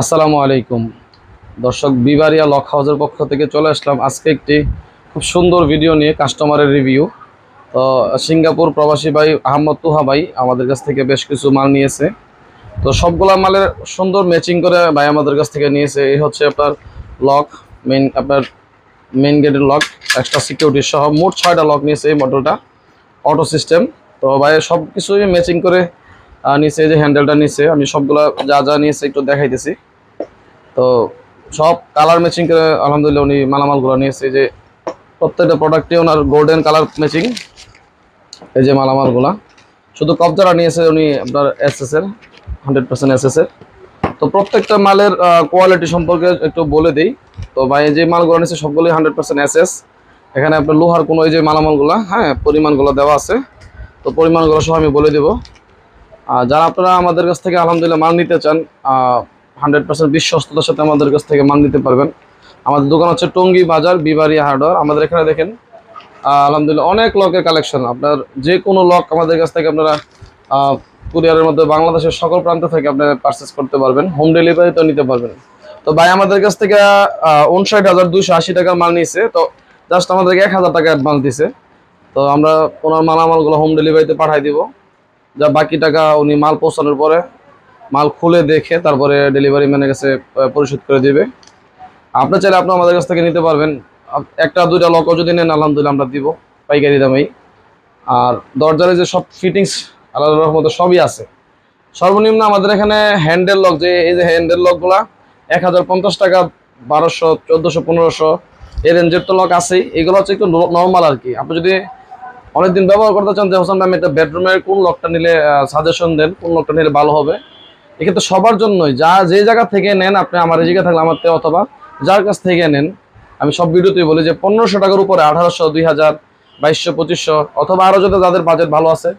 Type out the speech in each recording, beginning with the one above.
আসসালামু আলাইকুম দর্শক, বিবারিয়া লক হাউসের পক্ষ থেকে চলে আসলাম আজকে একটি খুব সুন্দর ভিডিও নিয়ে কাস্টমারের রিভিউ। তো সিঙ্গাপুর প্রবাসী ভাই আহমদ তুহা ভাই আমাদের কাছ থেকে বেশ কিছু মাল নিয়েছে। তো সবগুলা মালের সুন্দর ম্যাচিং করে ভাই আমাদের কাছ থেকে নিয়েছে। এই হচ্ছে আপনার লক, আপনার মেইন গেটের লক, এক্সট্রা সিকিউরিটি সহ মোট 6টা লক নিয়েছে এই মডেলটা, অটো সিস্টেম। তো ভাই সব কিছুই ম্যাচিং করে নিচে যে হ্যান্ডেলটা নিচে আমি সবগুলা যা যা নিয়েছে একটু দেখাইতেছি। তো সব কালার ম্যাচিং করে আলহামদুলিল্লাহ উনি মালামালগুলো নিয়েছে। যে প্রত্যেকটা প্রোডাক্টে ওনার গোল্ডেন কালার ম্যাচিং। এই যে মালামালগুলা শুধু কবজারা নিয়েছে উনি আপনার এসএস এর 100% এসএস এর। তো প্রত্যেকটা মালের কোয়ালিটি সম্পর্কে একটু বলে দিই। তো ভাই যে মালগুলো নিয়েছে সবগুলোই 100% এসএস। এখানে আপনার লোহার কোনো এই যে মালামালগুলা, হ্যাঁ, পরিমাণগুলো দেওয়া আছে। তো পরিমাণগুলো সহ আমি বলে দেবো। যারা আপনারা আমাদের কাছ থেকে আলহামদুলিল্লাহ মাল নিতে চান, 100% বিশ্বস্ততার সাথে আমাদের কাছ থেকে মাল নিতে পারবেন। আমাদের দোকান হচ্ছে টঙ্গী বাজার, বিবারিয়া হার্ডওয়্যার। আমাদের এখানে দেখেন আলহামদুলিল্লাহ অনেক লকের কালেকশন। আপনার যে কোনো লক আমাদের কাছ থেকে আপনারা কুরিয়ারের মধ্যে বাংলাদেশের সকল প্রান্ত থেকে আপনারা পারচেস করতে পারবেন, হোম ডেলিভারিতেও নিতে পারবেন। তো ভাই আমাদের কাছ থেকে 59,280 টাকার মাল নিয়েছে। তো জাস্ট আমাদেরকে 1,000 টাকা অ্যাডভান্স দিছে। তো আমরা ওনার মালামালগুলো হোম ডেলিভারিতে পাঠিয়ে দিব। যা বাকি টাকা উনি মাল পৌঁছানোর পরে মাল খুলে দেখে তারপরে ডেলিভারি ম্যানের কাছে পরিশোধ করে দিবে। আপনি চাইলে আপনি আমাদের কাছ থেকে নিতে পারবেন। একটা দুইটা লকও যদি নেন আলহামদুলিল্লাহ আমরা দিব পাইকারি দামেই। আর দরজারে যে সব ফিটিংস আল্লাহর রহমতে সবই আছে। সর্বনিম্ন আমাদের এখানে হ্যান্ডেল লক, যে এই যে হ্যান্ডেল লকগুলা 1,050 টাকা, 1200, 1400, 1500 এই রেঞ্জের তো লক আছেই। এগুলো হচ্ছে একটু নর্মাল আর কি। আপনি যদি অনেকদিন ব্যবহার করতে চান যে হোসেন ভাই আমি একটা বেডরুমের কোন লকটা নিলে সাজেশন দেন, কোন লকটা নিলে ভালো হবে। এক্ষেত্রে সবার জন্যই, যা যে জায়গা থেকে নেন, আপনি আমার এই জায়গা থাকলে আমার থেকে অথবা যার কাছ থেকে নেন, আমি সব ভিডিওতেই বলি যে 1500 টাকার উপরে 1800, 2000, 2200, 2500 অথবা আরও যত যাদের বাজেট ভালো আছে,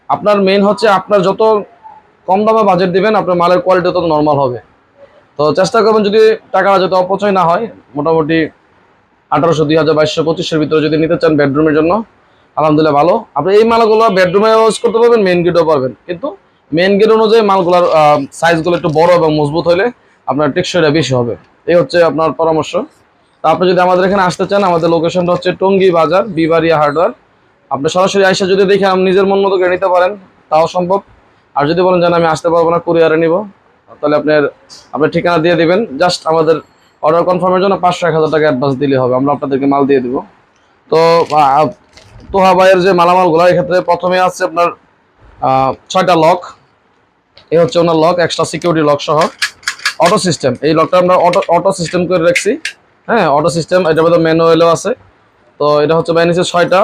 আপনার মেইন হচ্ছে আপনার যত কম দামে বাজেট দিবেন আপনার মালের কোয়ালিটি তত নর্মাল হবে। তো চেষ্টা করবেন যদি টাকাটা যাতে অপচয় না হয়। মোটামুটি 1800, 2000, 2200, 2500 ভিতরে যদি নিতে চান বেডরুমের জন্য আলহামদুলিল্লাহ ভালো। আপনি এই মালগুলো বেডরুমে ইউজ করতে পারবেন, মেইন গেটও পারবেন। কিন্তু মেইন গেট অনুযায়ী মালগুলোর সাইজগুলো একটু বড় এবং মজবুত হলে আপনার টেকসইটা বেশি হবে। এই হচ্ছে আপনার পরামর্শ। তা আপনি যদি আমাদের এখানে আসতে চান, আমাদের লোকেশনটা হচ্ছে টঙ্গী বাজার, বিবারিয়া হার্ডওয়্যার। আপনি সরাসরি আইসা যদি দেখে নিজের মন মতো করে নিতে পারেন তাও সম্ভব। আর যদি বলেন যে আমি আসতে পারবো না, কুরিয়ারে নিব, তাহলে আপনার ঠিকানা দিয়ে দিবেন। জাস্ট আমাদের অর্ডার কনফার্মের জন্য 500, 1000 টাকা অ্যাডভান্স দিলে হবে, আমরা আপনাদেরকে মাল দিয়ে দিব। তো তোহা ভাইয়ের যে মালামালগুলো, এক্ষেত্রে প্রথমে আছে আপনার 6টা লক। এই হচ্ছে ওনার লক, এক্সট্রা সিকিউরিটি লক সহ অটো সিস্টেম। এই লকটা আমরা অটো সিস্টেম করে রাখছি। হ্যাঁ, অটো সিস্টেম। এটার মধ্যে ম্যানুয়ালও আছে। তো এটা হচ্ছে ভাই নিচে 6টা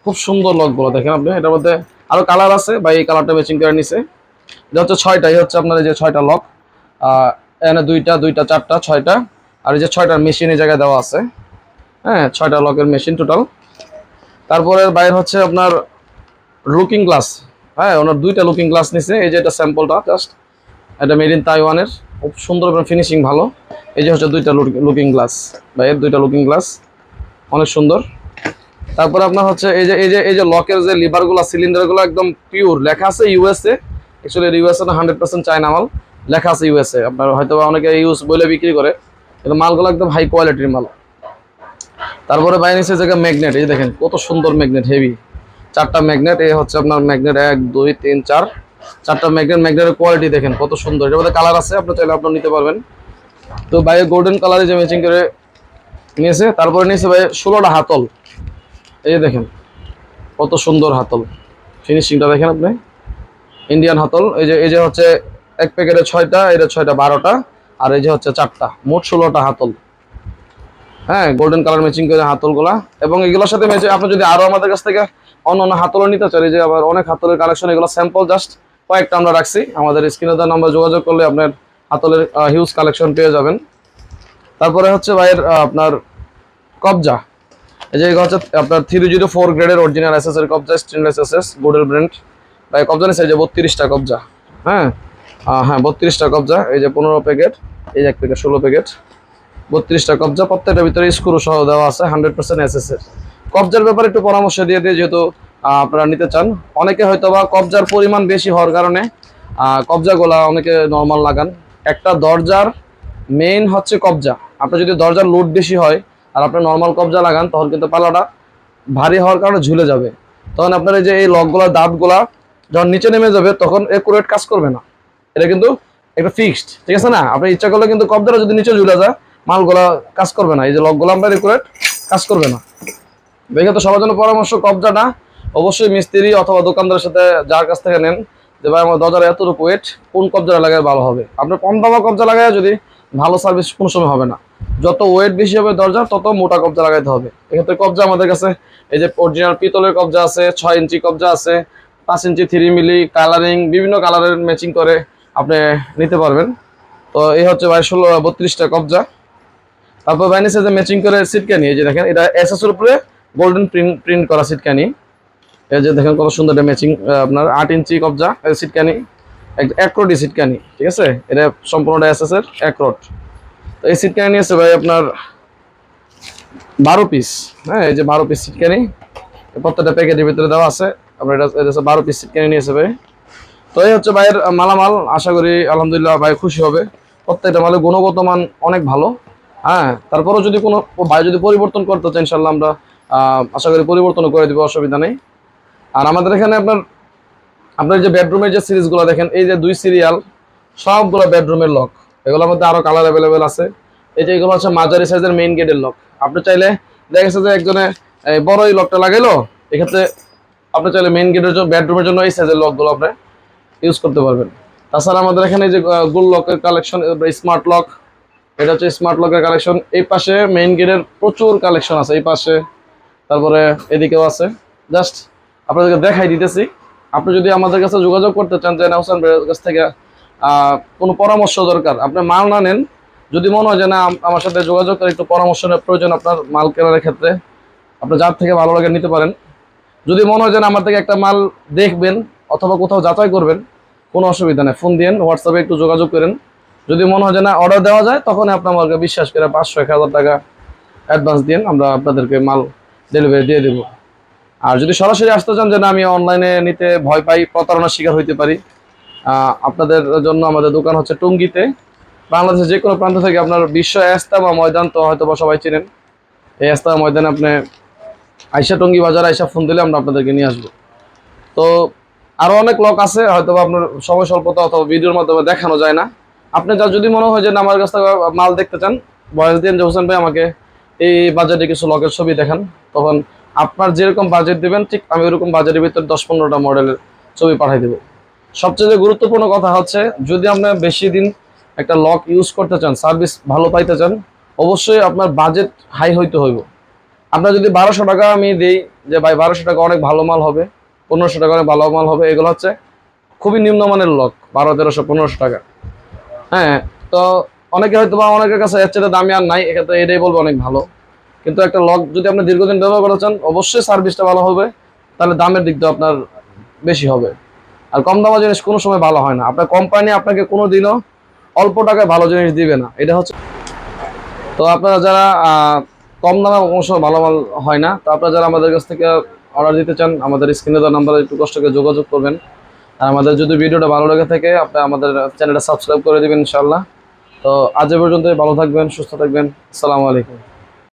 খুব সুন্দর লকগুলো দেখেন আপনি। এটার মধ্যে আরও কালার আছে, ভাই এই কালারটা ম্যাচিং করে নিছে। এটা হচ্ছে 6টা, এই হচ্ছে আপনার এই যে 6টা লক। এখানে দুইটা, 4টা, 6টা। আর এই যে 6টার মেশিন এই জায়গায় দেওয়া আছে। হ্যাঁ, 6টা লকের মেশিন টোটাল। তারপরে বাইরে হচ্ছে আপনার লুকিং গ্লাস। হ্যাঁ, ওনার 2টা লুকিং গ্লাস নিছে। এই যে এটা স্যাম্পলটা জাস্ট, এটা মেড ইন তাইওয়ানের, খুব সুন্দর এবং ফিনিশিং ভালো। এই যে হচ্ছে 2টা লুকিং গ্লাস, ভাইয়ের 2টা লুকিং গ্লাস অনেক সুন্দর। তারপরে আপনার হচ্ছে এই যে লকের যে লিভারগুলো, সিলিন্ডারগুলো একদম পিওর, লেখা আছে ইউএসএ। অ্যাকচুয়ালি ইউএসএ না, 100% চায়না মাল, লেখা আছে ইউএসএ। আপনার হয়তো অনেকে ইউজ বলে বিক্রি করে, কিন্তু মালগুলো একদম হাই কোয়ালিটির মাল। তারপরে বাইরে নিচে জায়গা ম্যাগনেট, এই দেখেন কত সুন্দর ম্যাগনেট, হেভি 4টা ম্যাগনেট। এই হচ্ছে আপনার ম্যাগনেট 1, 2, 3, 4, 4টা ম্যাগনেট। ম্যাগনেটের কোয়ালিটি দেখেন কত সুন্দর। এটার মধ্যে কালার আছে, আপনি চাইলে আপনি নিতে পারবেন। তো বাইরে গোল্ডেন কালারে যে ম্যাচিং করে নিয়েছে। তারপরে নিয়েছে ভাই 16টা হাতল। এই যে দেখেন কত সুন্দর হাতল, ফিনিশিংটা দেখেন আপনি, ইন্ডিয়ান হাতল। এই যে হচ্ছে এক প্যাকেটে 6টা, এটা 6টা, 12টা। আর এই যে হচ্ছে 4টা, মোট 16টা হাতল। হ্যাঁ, গোল্ডেন কালার ম্যাচিং করে হাতলগুলা। এবং এগুলোর সাথে ম্যাচিং আপনি যদি আরো আমাদের কাছ থেকে অন্য হাতলও নিতে চান, যে আবার অনেক হাতলের কালেকশন, এগুলো স্যাম্পল জাস্ট কয়েকটা আমরা রাখছি। আমাদের স্ক্রিনে দেওয়া নাম্বার যোগাযোগ করলে আপনার হাতলের হিউজ কালেকশন পেয়ে যাবেন। তারপরে হচ্ছে ভাইয়ের আপনার কবজা। এই যে হচ্ছে আপনার 304 গ্রেডের অরিজিনাল এসএস এর কবজা, স্টেনলেস এসএস, গোডেল ব্র্যান্ড। ভাই কবজা নিচ্ছে, এই যে 32টা কবজা। হ্যাঁ, হ্যাঁ, 32টা কবজা। এই যে 15 প্যাকেট, এই যে এক প্যাকেট 16 প্যাকেট, 32টা কবজা। প্রত্যেকটার ভিতরে স্ক্রু সহ দেওয়া আছে, 100% এসএস এর। কবজার ব্যাপারে একটু পরামর্শ দিয়ে দিই, যেহেতু আপনারা নিতে চান। অনেকে হয়তো বা কবজার পরিমাণ বেশি হওয়ার কারণে কবজাগুলা অনেকে নর্মাল লাগান। একটা দরজার মেইন হচ্ছে কবজা। আপনার যদি দরজার লোড বেশি হয় আর আপনি নর্মাল কবজা লাগান তখন কিন্তু পাল্লাটা ভারী হওয়ার কারণে ঝুলে যাবে। তখন আপনার এই যে এই লকগুলা দাঁতগুলা যখন নিচে নেমে যাবে তখন একুরেট কাজ করবে না। এটা কিন্তু একটা ফিক্সড, ঠিক আছে না? আপনি ইচ্ছা করলে কিন্তু কবজাটা যদি নিচে ঝুলে যায় মালগুলা কাজ করবে না, এই যে লকগুলা আপনার একুরেট কাজ করবে না। দেখে তো সবার জন্য পরামর্শ, কবজাটা অবশ্যই মিস্ত্রি অথবা দোকানদারের সাথে যার কাছ থেকে নেন যে ভাই আমার দরজার এতটুকু ওয়েট, কোন কবজাটা লাগালে ভালো হবে। আপনার কম দামা কবজা লাগায় যদি ভালো সার্ভিস কোনো সময় হবে না। যত ওয়েট বেশি হবে দরজা তত মোটা কবজা লাগাইতে হবে। এক্ষেত্রে কবজা আমাদের কাছে এই যে অরিজিনাল পিতলের কবজা আছে, 6 ইঞ্চি কবজা আছে, 5 ইঞ্চি 3 মিলি কালারিং, বিভিন্ন কালারের ম্যাচিং করে আপনি নিতে পারবেন। তো এই হচ্ছে ভাই 32টা কবজা। তারপর ভ্যানিসে যে ম্যাচিং করে সিটকানি, এই যে দেখেন এটা এসএস এর উপরে গোল্ডেন প্রিন্ট করা সিটকানি। এই যে দেখেন কত সুন্দর একটা ম্যাচিং, আপনার 8 ইঞ্চি কবজা সিটকানি, একরোডি সিটকানি, ঠিক আছে? এটা সম্পূর্ণটা এসএস এর একরোড। তো এই সিটকানি নিয়েছে ভাই আপনার 12 পিস। হ্যাঁ, এই যে 12 পিস সিটকানি প্রত্যেকটা প্যাকেটের ভিতরে দেওয়া আছে। আপনার এটা 12 পিস সিটকানি নিয়েছে ভাই। তো এই হচ্ছে ভাইয়ের মালামাল। আশা করি আলহামদুলিল্লাহ ভাই খুশি হবে। প্রত্যেকটা মালের গুণগত মান অনেক ভালো। হ্যাঁ, তারপরেও যদি কোনো ভাই যদি পরিবর্তন করতে চান ইনশাল্লাহ আমরা আশা করি পরিবর্তন করে দিব, অসুবিধা নেই। আর আমাদের এখানে আপনার যে বেডরুমের যে সিরিজগুলো দেখেন, এই যে 2 সিরিয়াল সবগুলো বেডরুমের লক। এগুলোর মধ্যে আরো কালার অ্যাভেলেবেল আছে। এই যে এগুলো হচ্ছে মাঝারি সাইজের মেইন গেটের লক। আপনি চাইলে দেখা গেছে যে একজনে বড় এই লকটা লাগাইলো, এক্ষেত্রে আপনি চাইলে মেইন গেটের জন্য বেডরুমের জন্য এই সাইজের লকগুলো আপনি ইউজ করতে পারবেন। তাছাড়া আমাদের এখানে যে গোল লকের কালেকশন, স্মার্ট লক, এটা হচ্ছে স্মার্ট লকের কালেকশন। এই পাশে মেইন গেটের প্রচুর কালেকশন আছে, এই পাশে, তারপরে এদিকেও আছে। জাস্ট আপনাদেরকে দেখাই দিতেছি। আপনি যদি আমাদের কাছে যোগাযোগ করতে চান যে হোসেন ভাইয়ের কাছ থেকে কোনো পরামর্শ দরকার, আপনি মাল না নেন, যদি মনে হয় যে না আমার সাথে যোগাযোগ করে একটু পরামর্শের প্রয়োজন আপনার মাল কেনার ক্ষেত্রে, আপনি যার থেকে ভালো লাগে নিতে পারেন। যদি মনে হয় যে আমার থেকে একটা মাল দেখবেন অথবা কোথাও যাচাই করবেন, কোনো অসুবিধা নেই, ফোন দিন, হোয়াটসঅ্যাপে একটু যোগাযোগ করেন। যদি মনে হয় যে না অর্ডার দেওয়া যায়, তখন আপনি আমাকে বিশ্বাস করে 500-1000 টাকা অ্যাডভান্স দিন, আমরা আপনাদেরকে মাল ডেলিভারি দিয়ে দেবো। আর যদি সরাসরি আসতে চান যে না আমি অনলাইনে নিতে ভয় পাই, প্রতারণার শিকার হইতে পারি, আপনাদের জন্য আমাদের দোকান হচ্ছে টঙ্গীতে। বাংলাদেশের যে কোনো প্রান্ত থেকে আপনার বিশ্ব ইজতেমা ময়দান তো হয়তো বা সবাই চিনেন, এই ইজতেমা ময়দানে আপনি আইসা টঙ্গী বাজার আইসা ফোন দিলে আমরা আপনাদেরকে নিয়ে আসবো। তো আরো অনেক লক আছে, হয়তো আপনার সময় স্বল্পতা অথবা ভিডিওর মাধ্যমে দেখানো যায় না। আপনি যা যদি মনে হয় যে না আমার কাছ থেকে মাল দেখতে চান, বয়স দিন যে হোসেন ভাই আমাকে এই বাজেটে কিছু লকের ছবি দেখান, তখন আপনার যেরকম বাজেট দিবেন ঠিক আমি ওরকম বাজেটের ভিতরে 10-15টা মডেলের ছবি পাঠিয়ে দেবো। সবচেয়ে গুরুত্বপূর্ণ কথা হচ্ছে, যদি আপনি বেশি দিন একটা লক ইউজ করতে চান, সার্ভিস ভালো পাইতে চান, অবশ্যই আপনার বাজেট হাই হইতে হইব। আপনার যদি 1200 টাকা আমি দিই যে ভাই 1200 টাকা অনেক ভালো মাল হবে, 1500 টাকা অনেক ভালো মাল হবে, এগুলো হচ্ছে খুবই নিম্নমানের লক, 1200-1300-1500 টাকা। হ্যাঁ, তো অনেকে হয়তো বা অনেকের কাছে এর চেয়ে দামি আর নাই, এক্ষেত্রে এটাই বলবো অনেক ভালো। কিন্তু একটা লক যদি আপনি দীর্ঘদিন ব্যবহার করতে চান, অবশ্যই সার্ভিসটা ভালো হবে, তাহলে দামের দিক দিয়ে আপনার বেশি হবে। আর কম দামা জিনিস কোনো সময় ভালো হয় না। আপনার কোম্পানি আপনাকে কোনো দিনও অল্প টাকায় ভালো জিনিস দিবে না, এটা হচ্ছে। তো আপনারা যারা কম দামে কোনো সময় ভালো মাল হয় না, তো আপনারা যারা আমাদের কাছ থেকে অর্ডার দিতে চান, আমাদের স্ক্রিনে দেওয়া নাম্বারে একটু কষ্ট করে যোগাযোগ করবেন। আর আমাদের যদি ভিডিওটা ভালো লেগে থাকে, আপনি আমাদের চ্যানেলটা সাবস্ক্রাইব করে দেবেন ইনশাআল্লাহ। তো আজ এ পর্যন্ত, ভালো থাকবেন, সুস্থ থাকবেন, আসসালামু আলাইকুম।